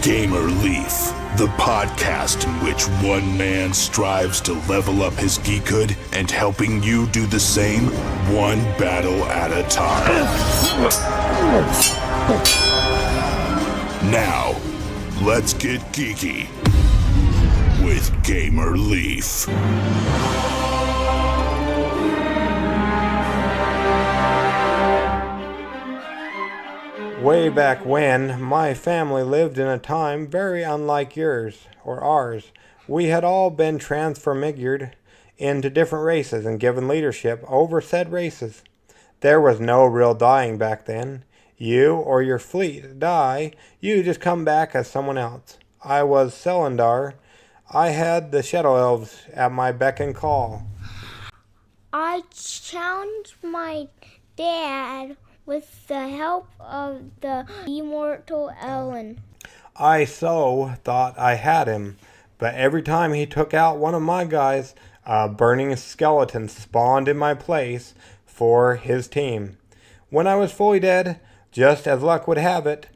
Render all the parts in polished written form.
Gamer Leaf, the podcast in which one man strives to level up his geekhood and helping you do the same, one battle at a time. Now, let's get geeky with Gamer Leaf. Way back when, my family lived in a time very unlike yours, or ours. We had all been transformigured into different races and given leadership over said races. There was no real dying back then. You or your fleet die, you just come back as someone else. I was Selendar. I had the Shadow Elves at my beck and call. I challenged my dad with the help of the immortal Ellen. I so thought I had him, but every time he took out one of my guys, a burning skeleton spawned in my place for his team. When I was fully dead, just as luck would have it,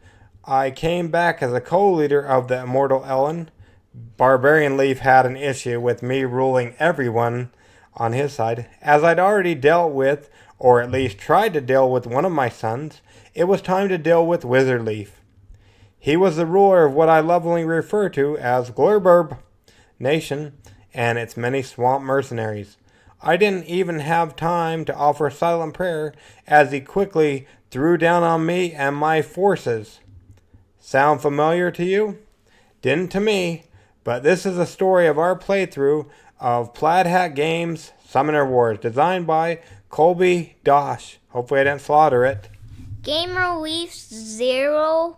I came back as a co-leader of the immortal Ellen. Barbarian Leaf had an issue with me ruling everyone on his side. As I'd already dealt with, or at least tried to deal with one of my sons, it was time to deal with Wizard Leaf. He was the ruler of what I lovingly refer to as Glurburb Nation and its many swamp mercenaries. I didn't even have time to offer a silent prayer as he quickly threw down on me and my forces. Sound familiar to you? Didn't to me, but this is a story of our playthrough of Pladhat Games Summoner Wars, designed by Colby Dauch. Hopefully I didn't slaughter it. Gamer Leaf 0,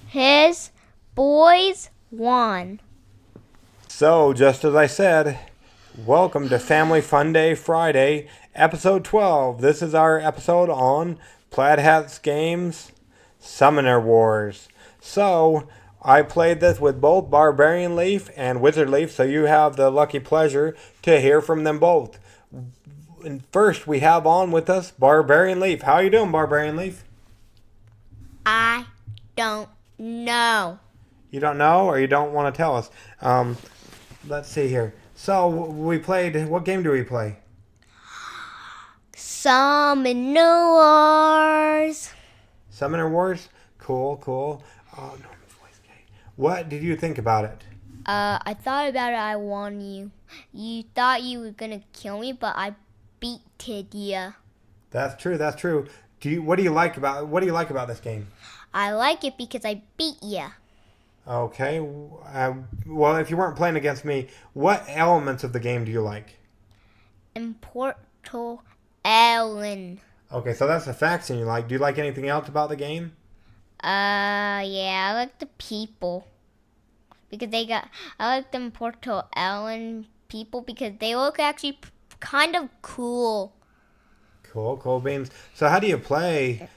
his boys 1. So, just as I said, welcome to Family Funday Friday, episode 12. This is our episode on Pladhat's Games Summoner Wars. So, I played this with both Barbarian Leaf and Wizard Leaf, so you have the lucky pleasure to hear from them both. And first, we have on with us Barbarian Leaf. How you doing, Barbarian Leaf? I don't know. You don't know, or you don't want to tell us? Let's see here. So, we played... What game do we play? Summoner Wars. Summoner Wars? Cool. Oh, no, what did you think about it? I thought about it. I won you. You thought you were gonna kill me, but I beated you. That's true. What do you like about this game? I like it because I beat you. Okay. Well, if you weren't playing against me, what elements of the game do you like? Immortal Ellen. Okay, so that's the faction you like. Do you like anything else about the game? Yeah, I like the people. Because I like the immortal Ellen people because they look actually kind of cool. Cool beans. So how do you play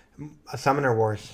Summoner Wars?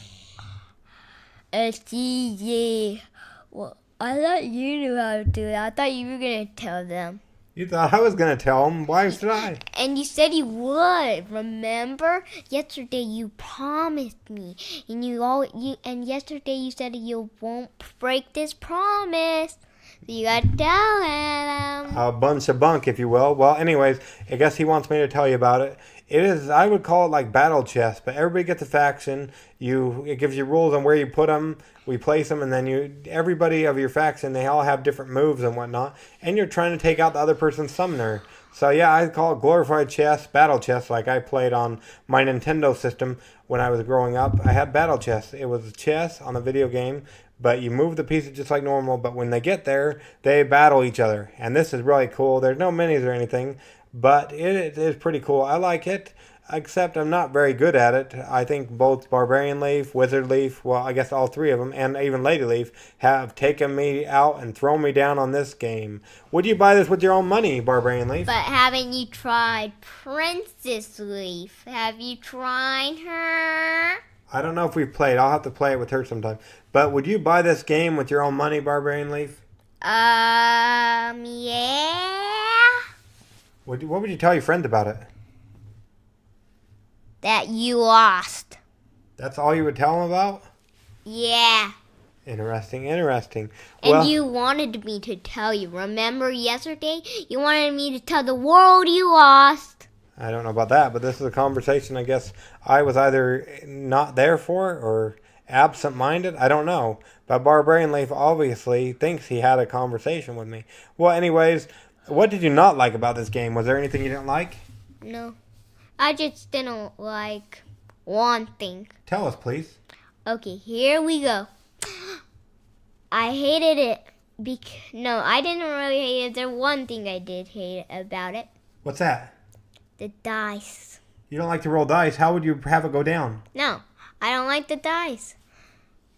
It's easy. Well, I thought you knew how to do it. I thought you were going to tell them. You thought I was going to tell them? Why should I? And you said you would. Remember? Yesterday you promised me. And yesterday you said you won't break this promise. So you got to tell him. A bunch of bunk, if you will. Well, anyways, I guess he wants me to tell you about it. It is, I would call it like battle chess, but everybody gets a faction. It gives you rules on where you put them. We place them, and then everybody of your faction, they all have different moves and whatnot. And you're trying to take out the other person's summoner. So yeah, I call it glorified chess, battle chess, like I played on my Nintendo system when I was growing up. I had battle chess. It was chess on a video game, but you move the pieces just like normal. But when they get there, they battle each other. And this is really cool. There's no minis or anything, but it is pretty cool. I like it, except I'm not very good at it. I think both Barbarian Leaf, Wizard Leaf, well, I guess all three of them, and even Lady Leaf, have taken me out and thrown me down on this game. Would you buy this with your own money, Barbarian Leaf? But haven't you tried Princess Leaf? Have you tried her? I don't know if we've played. I'll have to play it with her sometime. But would you buy this game with your own money, Barbarian Leaf? Yeah. What would you tell your friends about it? That you lost. That's all you would tell them about? Yeah. Interesting. And Well, you wanted me to tell you. Remember yesterday? You wanted me to tell the world you lost. I don't know about that, but this is a conversation I guess I was either not there for or absent-minded. I don't know. But Barbarian Leaf obviously thinks he had a conversation with me. Well, anyways, what did you not like about this game? Was there anything you didn't like? No. I just didn't like one thing. Tell us, please. Okay, here we go. I hated it. No, I didn't really hate it. There's one thing I did hate about it. What's that? The dice. You don't like to roll dice. How would you have it go down? No, I don't like the dice.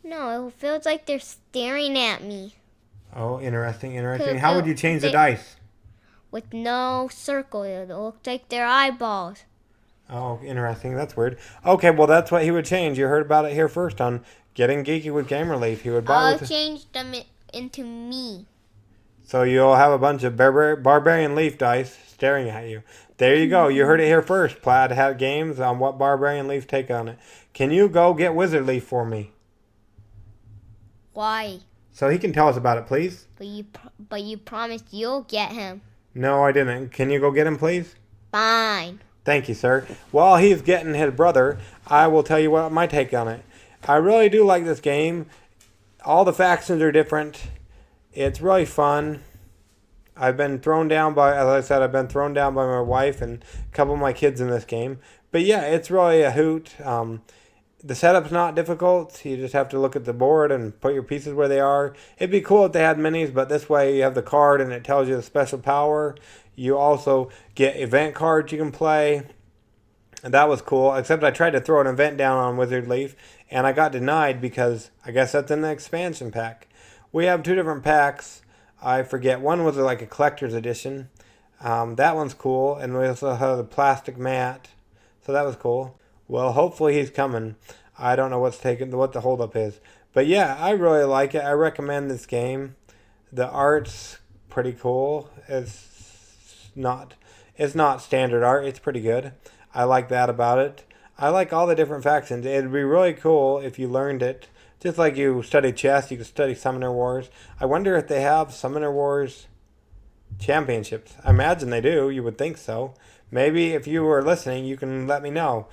No, it feels like they're staring at me. Oh, interesting. How would you change the dice? With no circle. It looks like they're eyeballs. Oh, interesting. That's weird. Okay, well, that's what he would change. You heard about it here first on Getting Geeky with Gamer Leaf. He would buy I'll change them into me. So you'll have a bunch of Barbarian Leaf dice staring at you. There you go. You heard it here first. Pladhat Games on what Barbarian Leaf take on it. Can you go get Wizard Leaf for me? Why? So he can tell us about it, please. But you promised you'll get him. No, I didn't. Can you go get him, please? Fine. Thank you, sir. While he's getting his brother, I will tell you what my take on it. I really do like this game. All the factions are different. It's really fun. I've been thrown down by, as I said, I've been thrown down by my wife and a couple of my kids in this game. But yeah, it's really a hoot. The setup's not difficult. You just have to look at the board and put your pieces where they are. It'd be cool if they had minis, but this way you have the card and it tells you the special power. You also get event cards you can play. And that was cool, except I tried to throw an event down on Wizard Leaf, and I got denied because I guess that's in the expansion pack. We have two different packs. I forget. One was like a collector's edition. That one's cool, and we also have the plastic mat. So that was cool. Well, hopefully he's coming. I don't know what the holdup is. But yeah, I really like it. I recommend this game. The art's pretty cool. It's not standard art. It's pretty good. I like that about it. I like all the different factions. It'd be really cool if you learned it. Just like you study chess, you could study Summoner Wars. I wonder if they have Summoner Wars championships. I imagine they do. You would think so. Maybe if you were listening, you can let me know.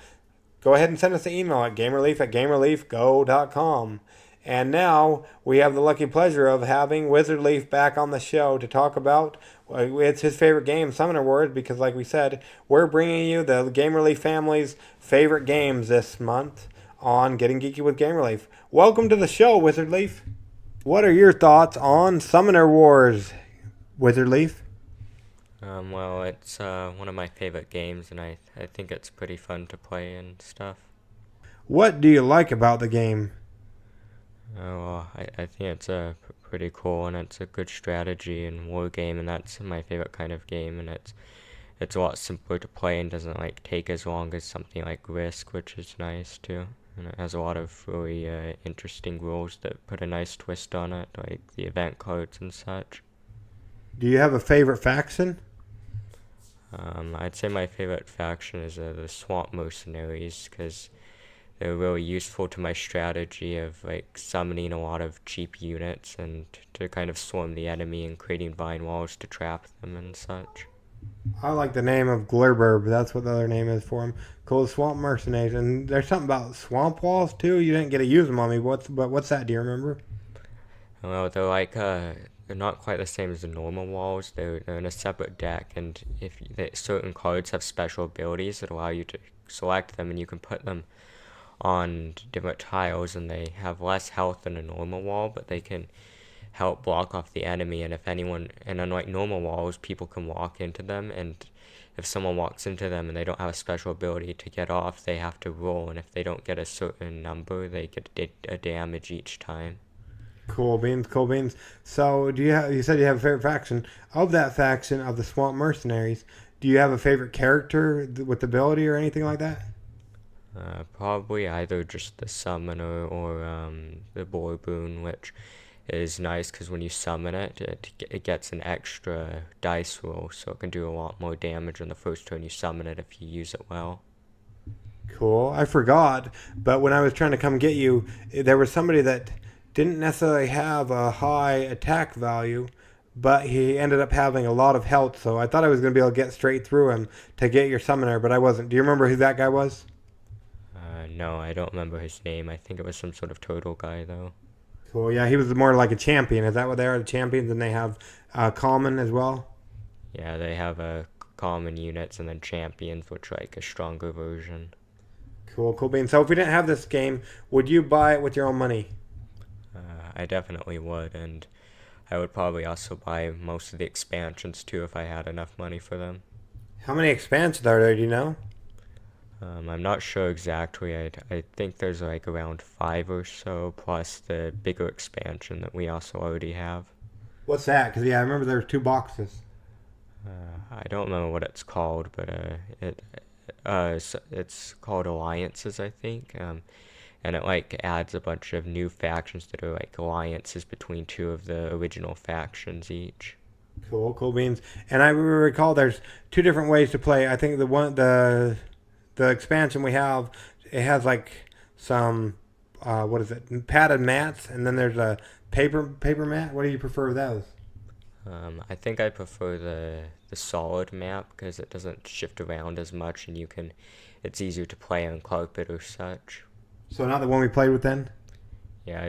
Go ahead and send us an email at gamerleaf@gamerleafgo.com. And now we have the lucky pleasure of having Wizard Leaf back on the show to talk about. It's his favorite game, Summoner Wars, because like we said, we're bringing you the Gamer Leaf family's favorite games this month on Getting Geeky with Gamer Leaf. Welcome to the show, Wizard Leaf. What are your thoughts on Summoner Wars, Wizard Leaf? Well, it's one of my favorite games, and I think it's pretty fun to play and stuff. What do you like about the game? Well, I think it's pretty cool, and it's a good strategy and war game, and that's my favorite kind of game, and it's a lot simpler to play and doesn't take as long as something like Risk, which is nice too. And it has a lot of really interesting rules that put a nice twist on it, like the event cards and such. Do you have a favorite faction? I'd say my favorite faction is the Swamp Mercenaries, because they're really useful to my strategy of summoning a lot of cheap units and to kind of swarm the enemy and creating vine walls to trap them and such. I like the name of Glurburb. That's what the other name is for him. Called Swamp Mercenaries. And there's something about swamp walls too. You didn't get to use them on me. What's that? Do you remember? Well, they're not quite the same as the normal walls. They're in a separate deck, and certain cards have special abilities that allow you to select them, and you can put them on different tiles, and they have less health than a normal wall, but they can help block off the enemy. And unlike normal walls, people can walk into them, and if someone walks into them and they don't have a special ability to get off, they have to roll, and if they don't get a certain number, they get a damage each time. Cool beans. So, you said you have a favorite faction. Of that faction, of the Swamp Mercenaries, do you have a favorite character with ability or anything like that? Probably either just the Summoner or the Boarboon, which is nice because when you summon it, it gets an extra dice roll, so it can do a lot more damage on the first turn you summon it if you use it well. Cool. I forgot, but when I was trying to come get you, there was somebody that didn't necessarily have a high attack value, but he ended up having a lot of health, so I thought I was going to be able to get straight through him to get your summoner, but I wasn't. Do you remember who that guy was? No, I don't remember his name. I think it was some sort of turtle guy, though. Cool, yeah, he was more like a champion. Is that what they are, the champions? And they have common as well? Yeah, they have common units and then champions, which are like a stronger version. Cool, cool beans. So if we didn't have this game, would you buy it with your own money? I definitely would, and I would probably also buy most of the expansions too if I had enough money for them. How many expansions are there, do you know? I'm not sure exactly. I think there's like around 5 or so, plus the bigger expansion that we also already have. What's that? Because, yeah, I remember there were 2 boxes. I don't remember what it's called, but it's called Alliances, I think. And it like adds a bunch of new factions that are like alliances between 2 of the original factions each. Cool, cool beans. And I recall there's 2 different ways to play. I think the expansion we have, it has like some padded mats, and then there's a paper mat. What do you prefer of those? I think I prefer the solid map because it doesn't shift around as much, and it's easier to play on carpet or such. So not the one we played with then? Yeah,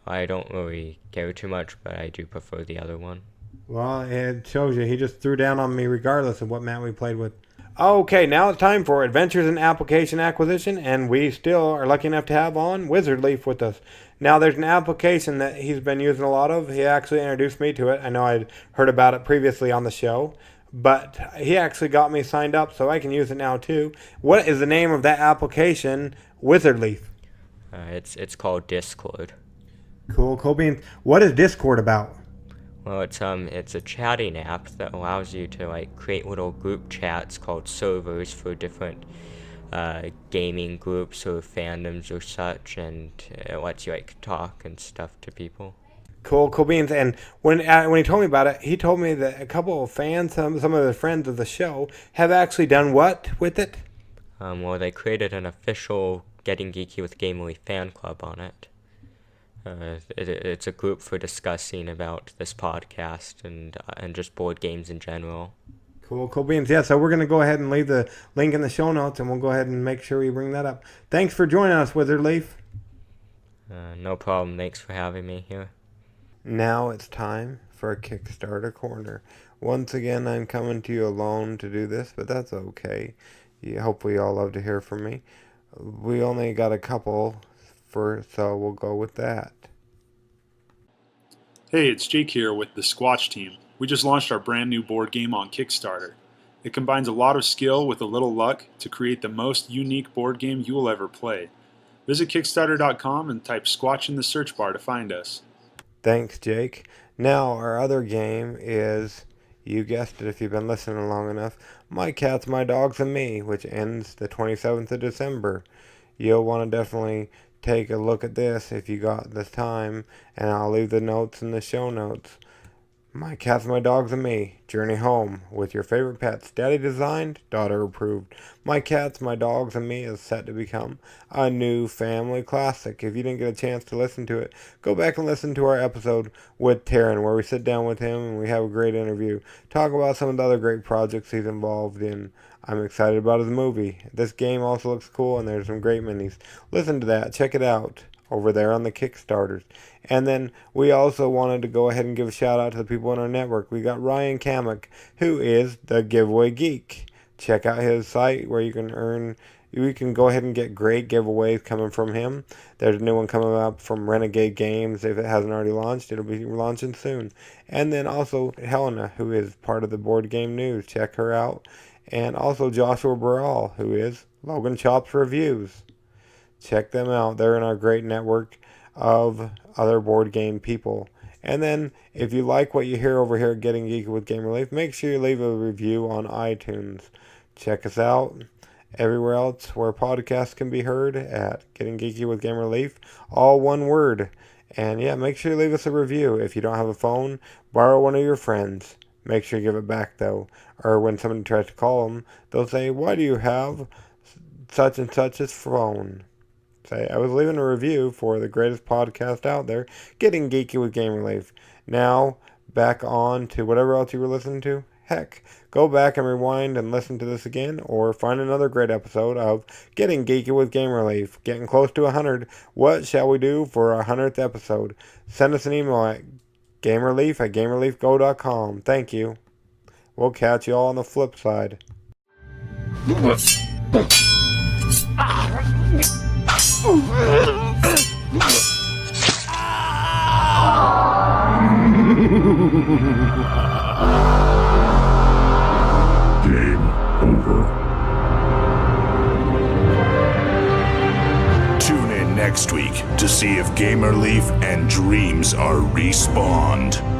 I don't really care too much, but I do prefer the other one. Well, it shows you. He just threw down on me regardless of what mat we played with. Okay, now it's time for Adventures in Application Acquisition, and we still are lucky enough to have on Wizard Leaf with us. Now, there's an application that he's been using a lot of. He actually introduced me to it. I know I'd heard about it previously on the show, but he actually got me signed up, so I can use it now too. What is the name of that application, Wizard Leaf? It's called Discord. Cool, Colby. What is Discord about? Well, it's a chatting app that allows you to like create little group chats called servers for different gaming groups or fandoms or such, and it lets you like talk and stuff to people. Cool, cool beans. And when he told me about it, he told me that a couple of fans, some of the friends of the show, have actually done what with it? Well, they created an official Getting Geeky with Gamer Leaf fan club on it. It's a group for discussing about this podcast and just board games in general. Cool, cool beans. Yeah, so we're going to go ahead and leave the link in the show notes, and we'll go ahead and make sure we bring that up. Thanks for joining us, Wizard Leaf. No problem. Thanks for having me here. Now it's time for a Kickstarter Corner. Once again, I'm coming to you alone to do this, but that's okay. Hopefully you all love to hear from me. We only got a couple, so we'll go with that. Hey, it's Jake here with the Squatch team. We just launched our brand new board game on Kickstarter. It combines a lot of skill with a little luck to create the most unique board game you will ever play. Visit Kickstarter.com and type Squatch in the search bar to find us. Thanks, Jake. Now, our other game is, you guessed it if you've been listening long enough, My Cats, My Dogs, and Me, which ends the 27th of December. You'll want to definitely take a look at this if you got the time, and I'll leave the notes in the show notes. My Cats, My Dogs, and Me. Journey home with your favorite pets. Daddy designed, daughter approved. My Cats, My Dogs, and Me is set to become a new family classic. If you didn't get a chance to listen to it, go back and listen to our episode with Taryn, where we sit down with him and we have a great interview. Talk about some of the other great projects he's involved in. I'm excited about his movie. This game also looks cool, and there's some great minis. Listen to that. Check it out over there on the Kickstarters. And then we also wanted to go ahead and give a shout out to the people in our network. We got Ryan Camic, who is the Giveaway Geek. Check out his site where you can go ahead and get great giveaways coming from him. There's a new one coming up from Renegade Games. If it hasn't already launched, it'll be launching soon. And then also Helena, who is part of the Board Game News. Check her out. And also Joshua Burall, who is Logan Chops Reviews. Check them out. They're in our great network of other board game people. And then, if you like what you hear over here at Getting Geeky with Gamer Leaf, make sure you leave a review on iTunes. Check us out everywhere else where podcasts can be heard at Getting Geeky with Gamer Leaf. All one word. And yeah, make sure you leave us a review. If you don't have a phone, borrow one of your friends. Make sure you give it back, though. Or when somebody tries to call them, they'll say, "Why do you have such and such as phone?" say. I was leaving a review for the greatest podcast out there, Getting Geeky with Game Relief. Now, back on to whatever else you were listening to. Heck, go back and rewind and listen to this again, or find another great episode of Getting Geeky with Game Relief. Getting close to 100. What shall we do for our 100th episode? Send us an email at gamerelief@gamereliefgo.com. Thank you. We'll catch you all on the flip side. Game over. Tune in next week to see if Gamer Leaf and Dreams are respawned.